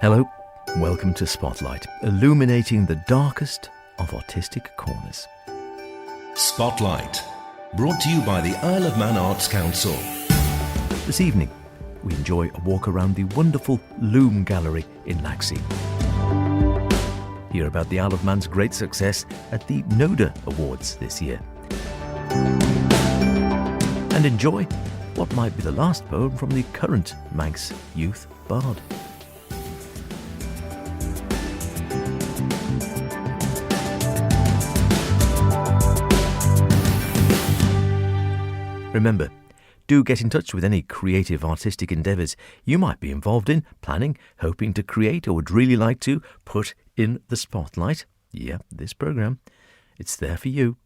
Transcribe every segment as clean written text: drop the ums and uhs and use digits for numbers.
Hello, welcome to Spotlight, illuminating the darkest of artistic corners. Spotlight, brought to you by the Isle of Man Arts Council. This evening, we enjoy a walk around the wonderful Loom gallery in Laxey. Hear about the Isle of Man's great success at the NODA Awards this year. And enjoy what might be the last poem from the current Manx youth bard. Remember, do get in touch with any creative artistic endeavours you might be involved in, planning, hoping to create, or would really like to put in the spotlight. Yeah, this programme. It's there for you.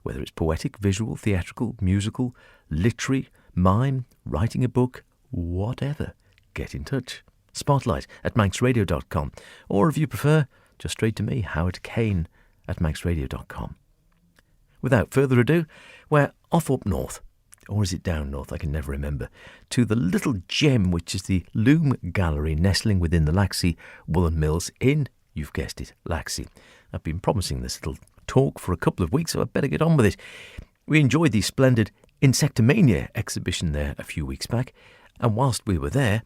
Whether it's poetic, visual, theatrical, musical, literary, mime, writing a book, whatever, get in touch. Spotlight@manxradio.com, or if you prefer, just straight to me, Howard Kane @manxradio.com. Without further ado, we're off up north. Or is it down north? I can never remember. To the little gem which is the Loom Gallery nestling within the Laxey Woolen Mills in, you've guessed it, Laxey. I've been promising this little talk for a couple of weeks, so I better get on with it. We enjoyed the splendid Insectomania exhibition there a few weeks back, and whilst we were there,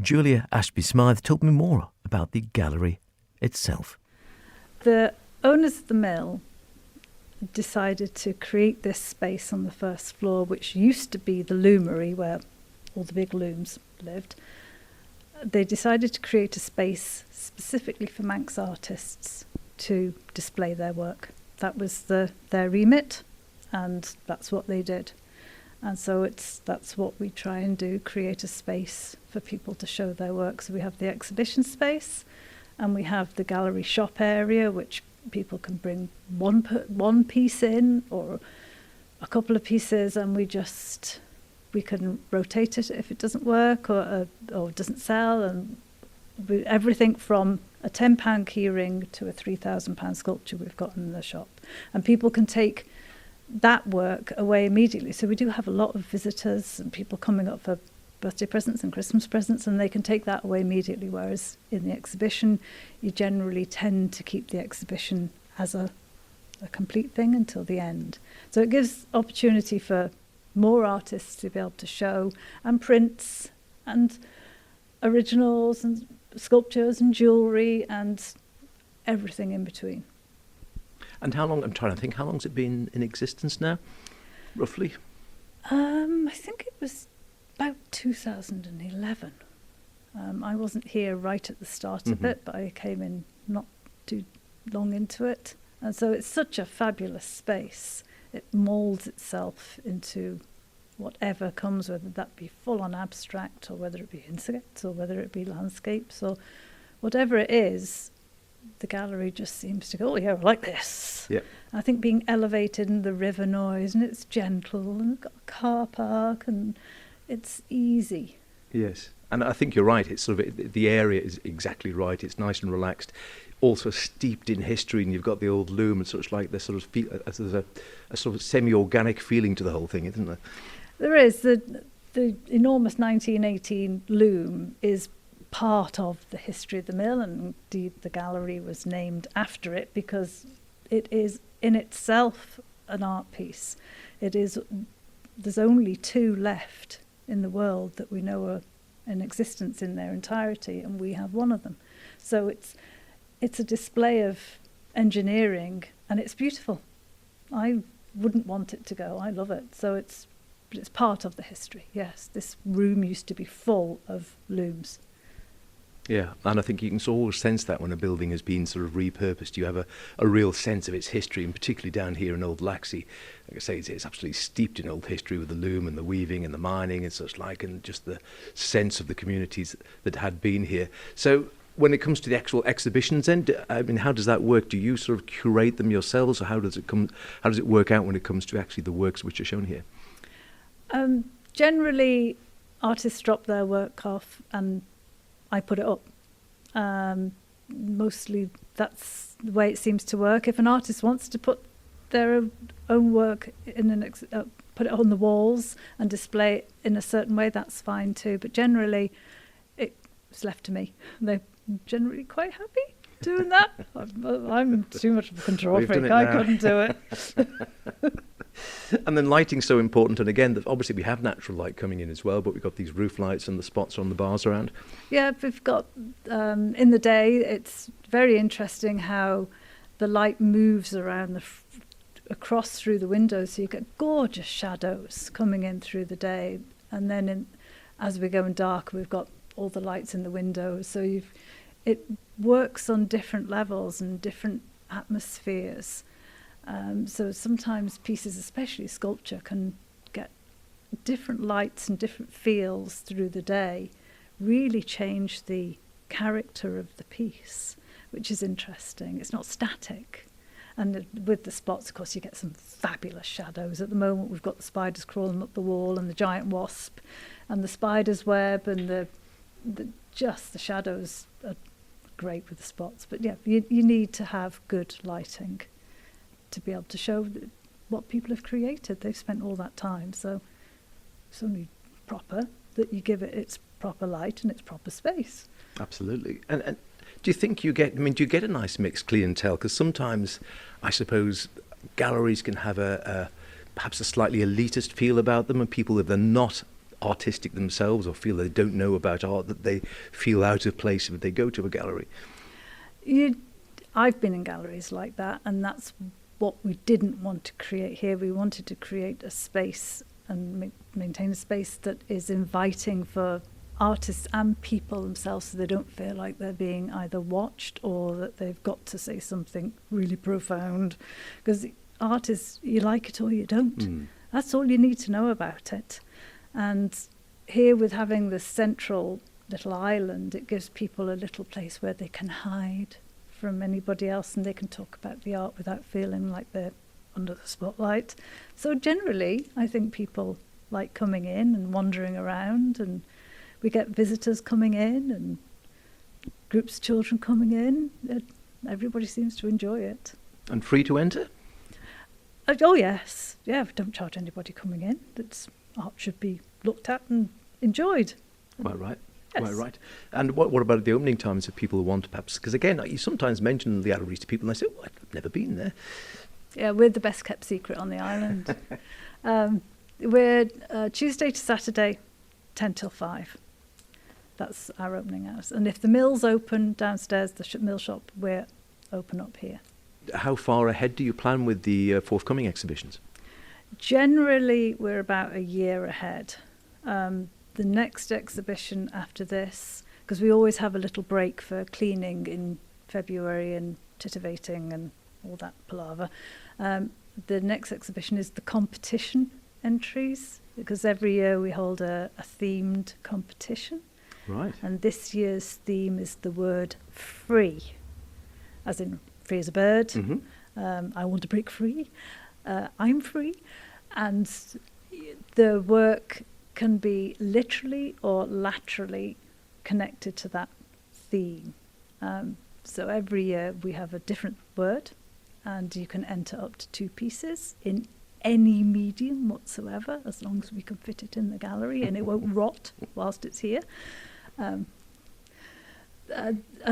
Julia Ashby-Smythe told me more about the gallery itself. The owners of the mill decided to create this space on the first floor, which used to be the loomery where all the big looms lived. They decided to create a space specifically for Manx artists to display their work. That was their remit, and that's what they did. And so that's what we try and do, create a space for people to show their work. So we have the exhibition space, and we have the gallery shop area, which people can bring one piece in or a couple of pieces, and we can rotate it if it doesn't work or doesn't sell, and everything from a £10 keyring to a £3,000 sculpture we've got in the shop, and people can take that work away immediately. So we do have a lot of visitors and people coming up for birthday presents and Christmas presents, and they can take that away immediately, whereas in the exhibition you generally tend to keep the exhibition as a complete thing until the end. So it gives opportunity for more artists to be able to show, and prints and originals and sculptures and jewellery and everything in between. And how long, I'm trying to think, how long's it been in existence now, roughly? I think it was about 2011. I wasn't here right at the start of it, but I came in not too long into it. And so it's such a fabulous space. It moulds itself into whatever comes, whether that be full-on abstract or whether it be insects or whether it be landscapes or whatever it is. The gallery just seems to go, oh yeah, I like this. Yep. I think being elevated and the river noise, and it's gentle, and it's got a car park, and it's easy. Yes, and I think you're right. It's sort of, the area is exactly right. It's nice and relaxed, also steeped in history, and you've got the old loom and such like. There's sort of there's a sort of semi-organic feeling to the whole thing, isn't there? There is. The enormous 1918 loom is part of the history of the mill, and indeed the gallery was named after it because it is in itself an art piece. There's only 2 left in the world that we know are in existence in their entirety, and we have one of them. So it's a display of engineering, and it's beautiful. I wouldn't want it to go. I love it. So it's part of the history. Yes, this room used to be full of looms. Yeah, and I think you can always sense that when a building has been sort of repurposed. You have a real sense of its history, and particularly down here in Old Laxey. Like I say, it's absolutely steeped in old history with the loom and the weaving and the mining and such like, and just the sense of the communities that had been here. So when it comes to the actual exhibitions then, I mean, how does that work? Do you sort of curate them yourselves, or how does it work out when it comes to actually the works which are shown here? Generally, artists drop their work off and I put it up. Mostly that's the way it seems to work. If an artist wants to put their own work in put it on the walls and display it in a certain way, that's fine too. But generally, it it's left to me. They're generally quite happy doing that. I'm too much of a control We've done freak. it I now. couldn't do it. And then lighting's so important. And again, obviously we have natural light coming in as well, but we've got these roof lights and the spots on the bars around. Yeah, we've got, in the day, it's very interesting how the light moves around across through the windows, so you get gorgeous shadows coming in through the day. And then as we're going dark, we've got all the lights in the windows. So it works on different levels and different atmospheres. So sometimes pieces, especially sculpture, can get different lights and different feels through the day, really change the character of the piece, which is interesting. It's not static. And with the spots, of course, you get some fabulous shadows. At the moment, we've got the spiders crawling up the wall and the giant wasp and the spider's web, and the shadows are great with the spots. But yeah, you need to have good lighting to be able to show what people have created. They've spent all that time, so it's only proper that you give it its proper light and its proper space. Absolutely. And do you think do you get a nice mixed clientele? Because sometimes, I suppose, galleries can have perhaps a slightly elitist feel about them, and people, if they're not artistic themselves or feel they don't know about art, that they feel out of place if they go to a gallery. I've been in galleries like that, and that's what we didn't want to create here. We wanted to create a space and maintain a space that is inviting for artists and people themselves, so they don't feel like they're being either watched or that they've got to say something really profound. Because art is, you like it or you don't. That's all you need to know about it. And here, with having this central little island, it gives people a little place where they can hide from anybody else, and they can talk about the art without feeling like they're under the spotlight. So generally, I think people like coming in and wandering around, and we get visitors coming in and groups of children coming in. Everybody seems to enjoy it. And free to enter? Oh yes, yeah, we don't charge anybody coming in. Art should be looked at and enjoyed. Quite right. Yes. Quite right. And what about the opening times if people want, perhaps? Because again, you sometimes mention the galleries to people and they say, oh, I've never been there. Yeah, we're the best kept secret on the island. We're Tuesday to Saturday, 10 till 5. That's our opening hours. And if the mill's open downstairs, the mill shop, we're open up here. How far ahead do you plan with the forthcoming exhibitions? Generally, we're about a year ahead. The next exhibition after this, because we always have a little break for cleaning in February and titivating and all that palaver. The next exhibition is the competition entries, because every year we hold a themed competition. Right. And this year's theme is the word free, as in free as a bird. Mm-hmm. I want to break free. I'm free. And the work can be literally or laterally connected to that theme. So every year we have a different word, and you can enter up to 2 pieces in any medium whatsoever, as long as we can fit it in the gallery and it won't rot whilst it's here. And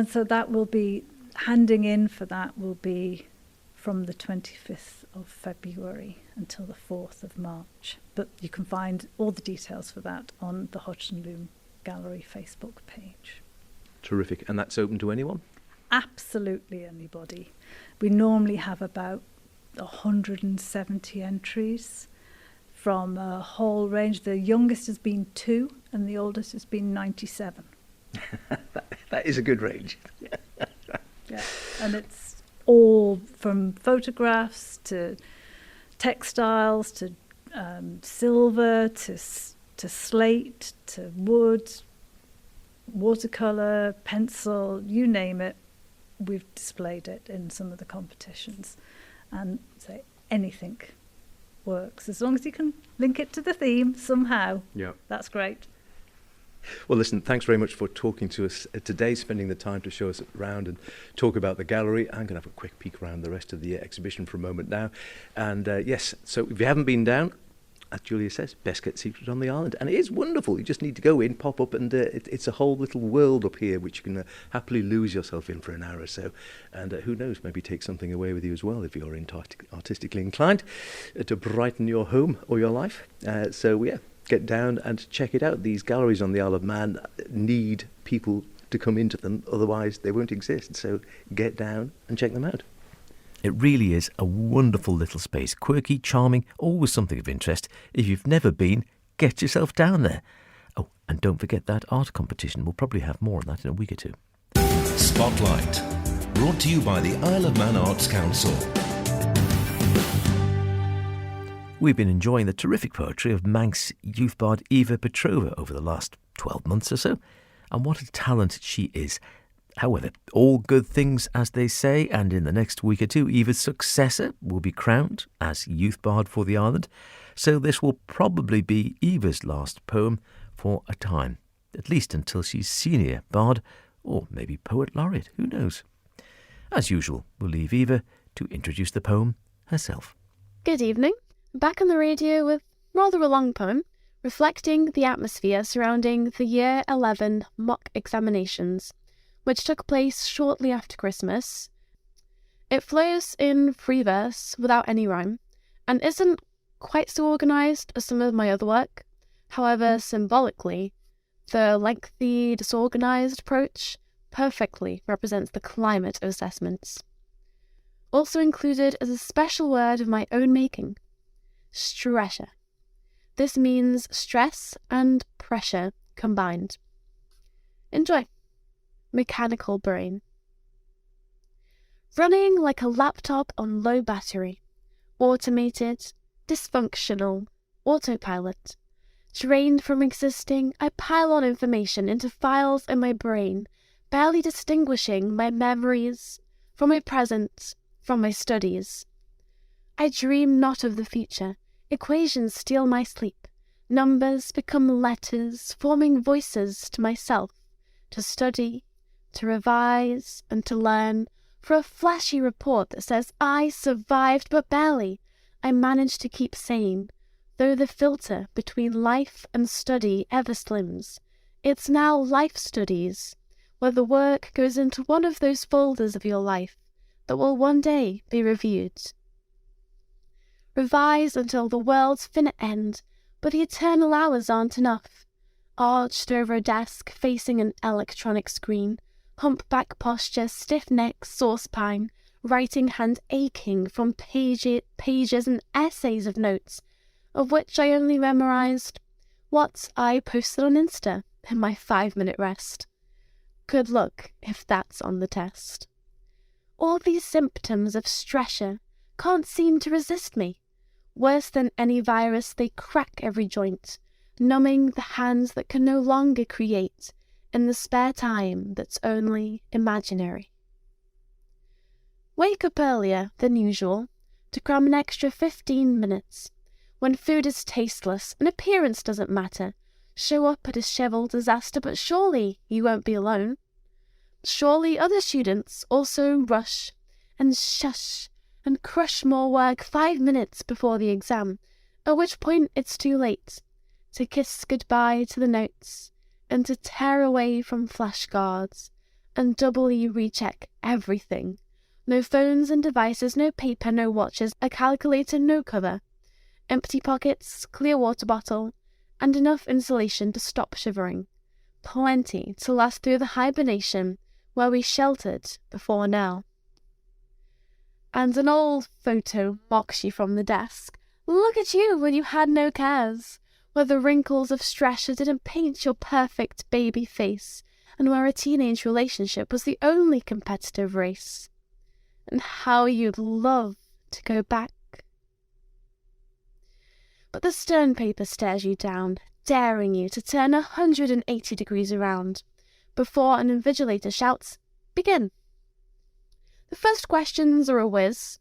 so that will be, handing in for that will be from the 25th of February until the 4th of March. But you can find all the details for that on the Hodgson Loom Gallery Facebook page. Terrific. And that's open to anyone? Absolutely anybody. We normally have about 170 entries from a whole range. The youngest has been 2 and the oldest has been 97. That is a good range. Yeah, and it's all from photographs to textiles to silver to slate to wood, watercolour, pencil, you name it. We've displayed it in some of the competitions, and so anything works as long as you can link it to the theme somehow. Yeah, that's great. Well, listen, thanks very much for talking to us today, spending the time to show us around and talk about the gallery. I'm going to have a quick peek around the rest of the exhibition for a moment now. And yes, so if you haven't been down, as Julia says, best kept secret on the island. And it is wonderful. You just need to go in, pop up, and it's a whole little world up here which you can happily lose yourself in for an hour or so. And who knows, maybe take something away with you as well if you're artistically inclined to brighten your home or your life. So yeah, get down and check it out. These galleries on the Isle of Man need people to come into them, otherwise they won't exist. So get down and check them out. It really is a wonderful little space. Quirky, charming, always something of interest. If you've never been, get yourself down there. Oh, and don't forget that art competition. We'll probably have more on that in a week or two. Spotlight, brought to you by the Isle of Man Arts Council. We've been enjoying the terrific poetry of Manx youth bard Iva Petrova over the last 12 months or so. And what a talent she is. However, all good things, as they say, and in the next week or two, Eva's successor will be crowned as youth bard for the island. So this will probably be Eva's last poem for a time, at least until she's senior bard, or maybe poet laureate, who knows. As usual, we'll leave Eva to introduce the poem herself. Good evening. Back on the radio with rather a long poem, reflecting the atmosphere surrounding the Year 11 mock examinations, which took place shortly after Christmas. It flows in free verse without any rhyme, and isn't quite so organised as some of my other work. However, symbolically, the lengthy, disorganised approach perfectly represents the climate of assessments. Also included is a special word of my own making, stressor. This means stress and pressure combined. Enjoy. Mechanical brain. Running like a laptop on low battery. Automated, dysfunctional, autopilot. Drained from existing, I pile on information into files in my brain, barely distinguishing my memories from my present, from my studies. I dream not of the future. Equations steal my sleep. Numbers become letters, forming voices to myself, to study, to revise, and to learn, for a flashy report that says I survived, but barely. I managed to keep sane, though the filter between life and study ever slims. It's now life studies, where the work goes into one of those folders of your life that will one day be reviewed. Revise until the world's finite end, but the eternal hours aren't enough. Arched over a desk facing an electronic screen, humpback posture, stiff neck, sore spine, writing hand aching from pages and essays of notes, of which I only memorised what I posted on Insta in my 5-minute rest. Good luck if that's on the test. All these symptoms of stressor can't seem to resist me. Worse than any virus, they crack every joint, numbing the hands that can no longer create in the spare time that's only imaginary. Wake up earlier than usual to cram an extra 15 minutes. When food is tasteless and appearance doesn't matter, show up a dishevelled disaster, but surely you won't be alone. Surely other students also rush and shush and crush more work 5 minutes before the exam, at which point it's too late to kiss goodbye to the notes and to tear away from flashcards and doubly recheck everything. No phones and devices, no paper, no watches, a calculator, no cover, empty pockets, clear water bottle, and enough insulation to stop shivering. Plenty to last through the hibernation where we sheltered before now. And an old photo mocks you from the desk. Look at you when you had no cares, where the wrinkles of stressor didn't paint your perfect baby face, and where a teenage relationship was the only competitive race. And how you'd love to go back. But the stern paper stares you down, daring you to turn 180 degrees around, before an invigilator shouts, "Begin." The first questions are a whiz,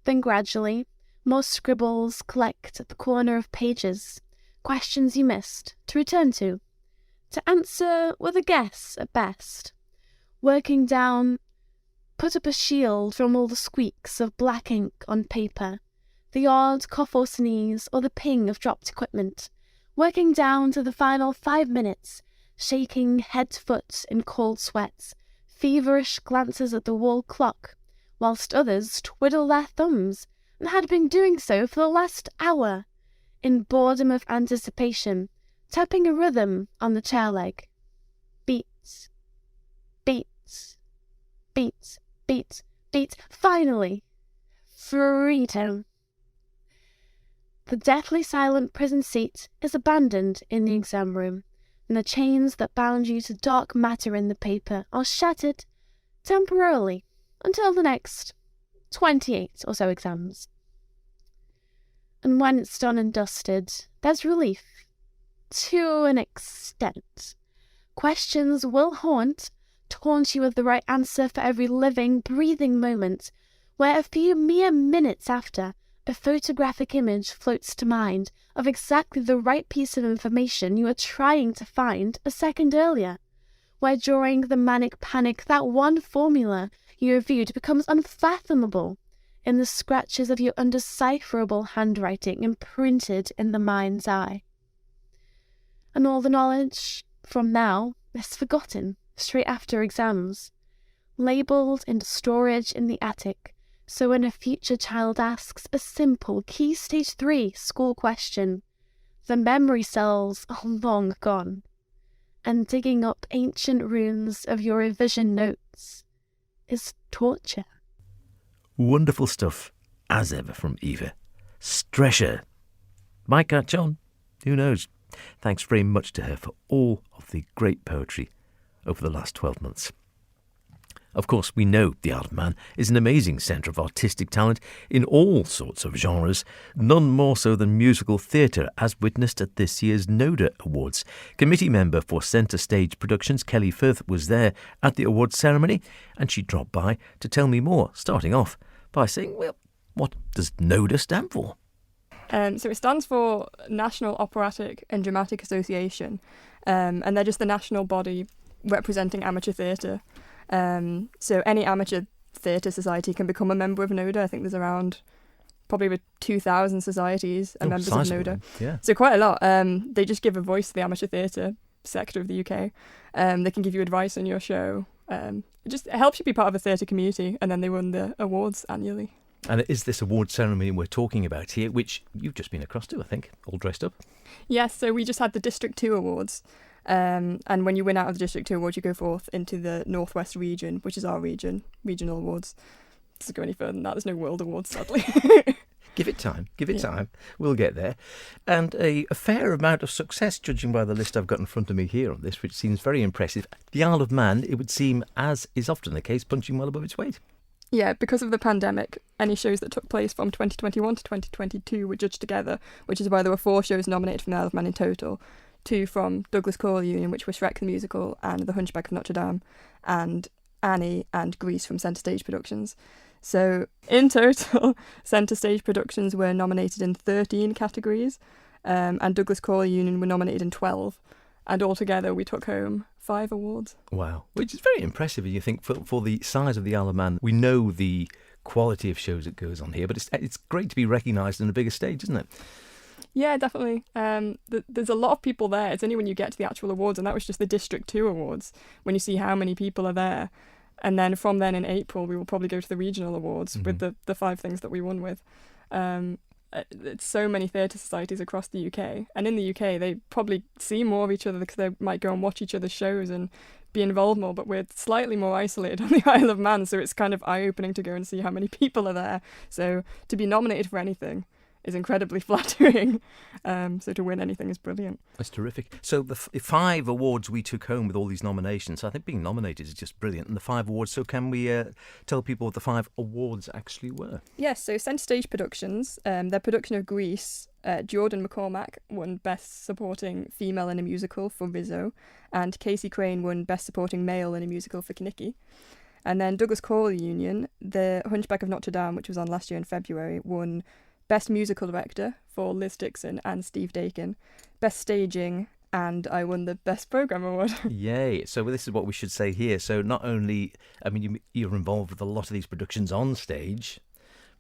then gradually, more scribbles collect at the corner of pages, questions you missed, to return to answer with a guess at best. Working down, put up a shield from all the squeaks of black ink on paper, The odd cough or sneeze, or the ping of dropped equipment, working down to the final 5 minutes, shaking head to foot in cold sweats, feverish glances at the wall clock, whilst others twiddle their thumbs, and had been doing so for the last hour, in boredom of anticipation, tapping a rhythm on the chair leg. Beats, beats, beats, beats, beats, finally! Freedom! The deathly silent prison seat is abandoned in the exam room, and the chains that bound you to dark matter in the paper are shattered, temporarily, until the next 28 or so exams. And when it's done and dusted, there's relief. To an extent. Questions will taunt you with the right answer for every living, breathing moment, where a few mere minutes after, a photographic image floats to mind of exactly the right piece of information you were trying to find a second earlier, where during the manic panic that one formula you reviewed becomes unfathomable in the scratches of your undecipherable handwriting imprinted in the mind's eye. And all the knowledge, from now, is forgotten straight after exams, labelled into storage in the attic, so when a future child asks a simple Key Stage 3 school question, the memory cells are long gone, and digging up ancient runes of your revision notes is torture. Wonderful stuff, as ever, from Eva. Stresher. Might catch on. Who knows? Thanks very much to her for all of the great poetry over the last 12 months. Of course, we know the Isle of Man is an amazing centre of artistic talent in all sorts of genres, none more so than musical theatre, as witnessed at this year's NODA Awards. Committee member for Centre Stage Productions, Kelly Firth, was there at the awards ceremony, and she dropped by to tell me more, starting off by saying, well, what does NODA stand for? So it stands for National Operatic and Dramatic Association, and they're just the national body representing amateur theatre. So any amateur theatre society can become a member of NODA. I think there's around probably over 2,000 societies are members of NODA. Yeah. So quite a lot. They just give a voice to the amateur theatre sector of the UK. They can give you advice on your show. It helps you be part of a theatre community, and then they run the awards annually. And it is this award ceremony we're talking about here, which you've just been across to, I think, all dressed up. Yes, so we just had the District 2 Awards. And when you win out of the District 2 Awards, you go forth into the Northwest region, which is our region, regional awards. It doesn't go any further than that. There's no world awards, sadly. Give it time. We'll get there. And a fair amount of success, judging by the list I've got in front of me here on this, which seems very impressive. The Isle of Man, it would seem, as is often the case, punching well above its weight. Yeah, because of the pandemic, any shows that took place from 2021 to 2022 were judged together, which is why there were 4 shows nominated from the Isle of Man in total. 2 from Douglas Choral Union, which were Shrek the Musical and The Hunchback of Notre Dame, and Annie and Grease from Centre Stage Productions. So in total, Centre Stage Productions were nominated in 13 categories, and Douglas Choral Union were nominated in 12. And altogether, we took home 5 awards. Wow, which is very impressive. You think for the size of the Isle of Man, we know the quality of shows that goes on here, but it's great to be recognised on a bigger stage, isn't it? Yeah, definitely. There's a lot of people there. It's only when you get to the actual awards, and that was just the District 2 Awards, when you see how many people are there. And then from then in April, we will probably go to the regional awards with the 5 things that we won with. It's so many theatre societies across the UK. And in the UK, they probably see more of each other because they might go and watch each other's shows and be involved more. But we're slightly more isolated on the Isle of Man, so it's kind of eye-opening to go and see how many people are there. So to be nominated for anything is incredibly flattering. So to win anything is brilliant. That's terrific. So the 5 awards we took home with all these nominations, I think being nominated is just brilliant. And the 5 awards, so can we tell people what the 5 awards actually were? Yes, so Centre Stage Productions, their production of Grease, Jordan McCormack won Best Supporting Female in a Musical for Rizzo, and Casey Crane won Best Supporting Male in a Musical for Kinnicky. And then Douglas Choral Union, The Hunchback of Notre Dame, which was on last year in February, won Best Musical Director for Liz Dixon and Steve Dakin, Best Staging, and I won the Best Programme Award. Yay. So this is what we should say here. So not only, I mean, you're involved with a lot of these productions on stage,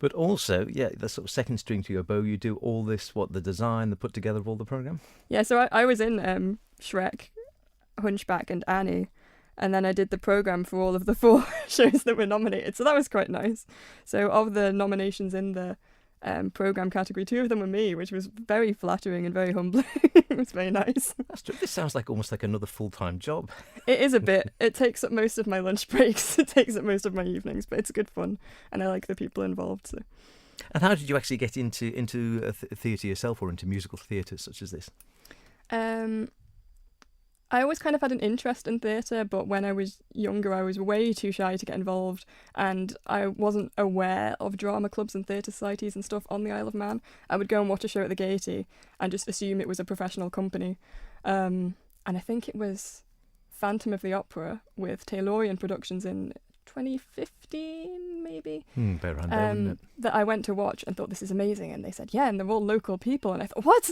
But also, yeah, the sort of second string to your bow, you do all this, the design, the put together of all the programme? Yeah, so I was in Shrek, Hunchback and Annie, and then I did the programme for all of the 4 shows that were nominated, so that was quite nice. So of the nominations in the programme category, 2 of them were me, which was very flattering and very humbling. It was very nice. That's true. This sounds like almost like another full-time job. It is a bit. It takes up most of my lunch breaks. It takes up most of my evenings, but it's good fun, and I like the people involved. So. And how did you actually get into theatre yourself, or into musical theatre such as this? I always kind of had an interest in theatre, but when I was younger, I was way too shy to get involved, and I wasn't aware of drama clubs and theatre societies and stuff on the Isle of Man. I would go and watch a show at the Gaiety and just assume it was a professional company. And I think it was Phantom of the Opera with Taylorian Productions in 2015, maybe. Better around there, wouldn't it? That I went to watch and thought, this is amazing. And they said, yeah, and they're all local people. And I thought, what?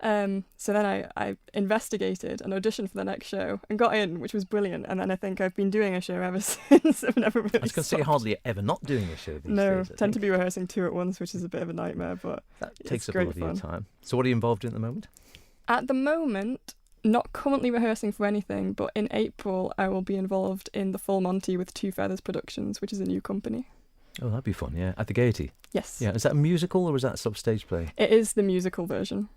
So then I investigated and auditioned for the next show and got in, which was brilliant. And then I think I've been doing a show ever since. I've never really I was going to say, hardly ever not doing a show these No, days. tend to be rehearsing 2 at once, which is a bit of a nightmare, but that takes up a great lot of your fun. time. So what are you involved in at the moment? At the moment, not currently rehearsing for anything, but in April I will be involved in the Full Monty with Two Feathers Productions, which is a new company. Oh, that'd be fun, yeah. At the Gaiety? Yes. Yeah, is that a musical or is that a sub-stage play? It is the musical version.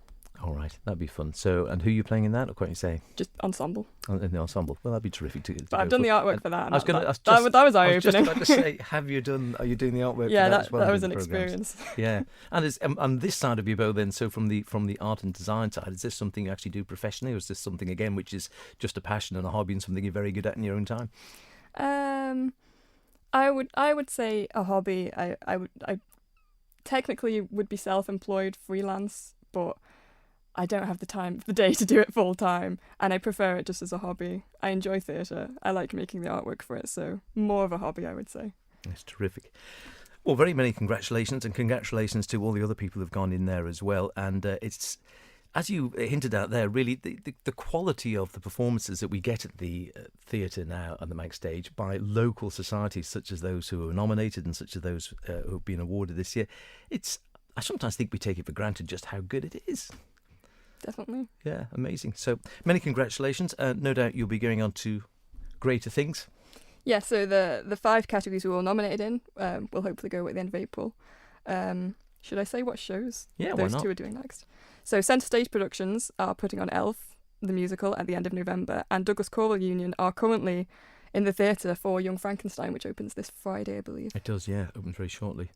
All right, that'd be fun. So, and who are you playing in that? Or can't you say? Just ensemble. In the ensemble. Well, that'd be terrific to But I've done the artwork for that. And that was I eye-opening. was just about to say, are you doing the artwork Yeah, for that as well? that was an the programmes? experience. Yeah. And on this side of your bow then, so from the art and design side, is this something you actually do professionally, or is this something, again, which is just a passion and a hobby and something you're very good at in your own time? I would say a hobby. I technically would be self-employed freelance, but I don't have the time of the day to do it full time, and I prefer it just as a hobby. I enjoy theatre. I like making the artwork for it, so more of a hobby, I would say. That's terrific. Well, very many congratulations, and congratulations to all the other people who've gone in there as well. And it's, as you hinted at there, really the quality of the performances that we get at the theatre now on the Manx stage by local societies such as those who are nominated and such as those who have been awarded this year. I sometimes think we take it for granted just how good it is. Definitely. Yeah, amazing. So many congratulations. No doubt you'll be going on to greater things. Yeah, so the 5 categories we were all nominated in will hopefully go at the end of April. Should I say what shows why those not? 2 are doing next? So Centre Stage Productions are putting on Elf, the musical, at the end of November, and Douglas Choral Union are currently in the theatre for Young Frankenstein, which opens this Friday, I believe. It does, yeah. Opens very shortly.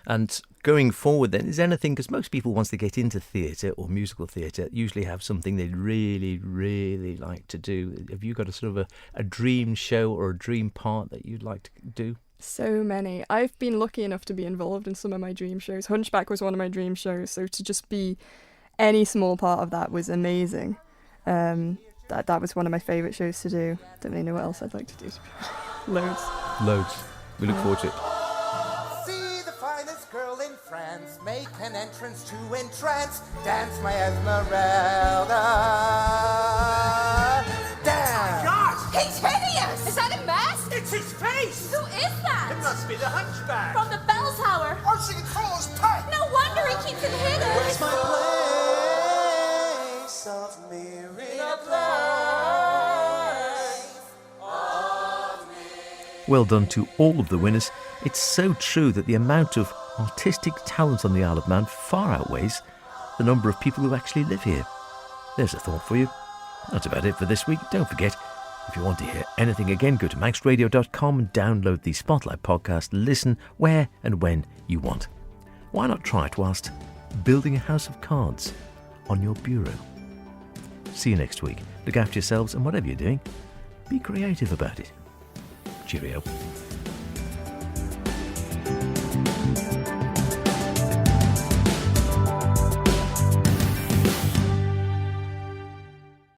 And going forward then, is anything, because most people, once they get into theatre or musical theatre, usually have something they'd really, really like to do. Have you got a sort of a dream show or a dream part that you'd like to do? So many. I've been lucky enough to be involved in some of my dream shows. Hunchback was one of my dream shows, so to just be any small part of that was amazing. That was one of my favourite shows to do. Don't really know what else I'd like to do. Loads. We look forward to it. See the finest girl in France make an entrance to entrance. Dance, my Esmeralda. Dance. Gosh! He's hideous! Is that a mask? It's his face! Who is that? It must be the hunchback. From the bell tower. Or she can follow his pipe. No wonder he keeps it hidden. Where's my place of mirroring of life? Well done to all of the winners. It's so true that the amount of artistic talent on the Isle of Man far outweighs the number of people who actually live here. There's a thought for you. That's about it for this week. Don't forget, if you want to hear anything again, go to manxradio.com and download the Spotlight podcast. Listen where and when you want. Why not try it whilst building a house of cards on your bureau? See you next week. Look after yourselves, and whatever you're doing, be creative about it. Cheerio.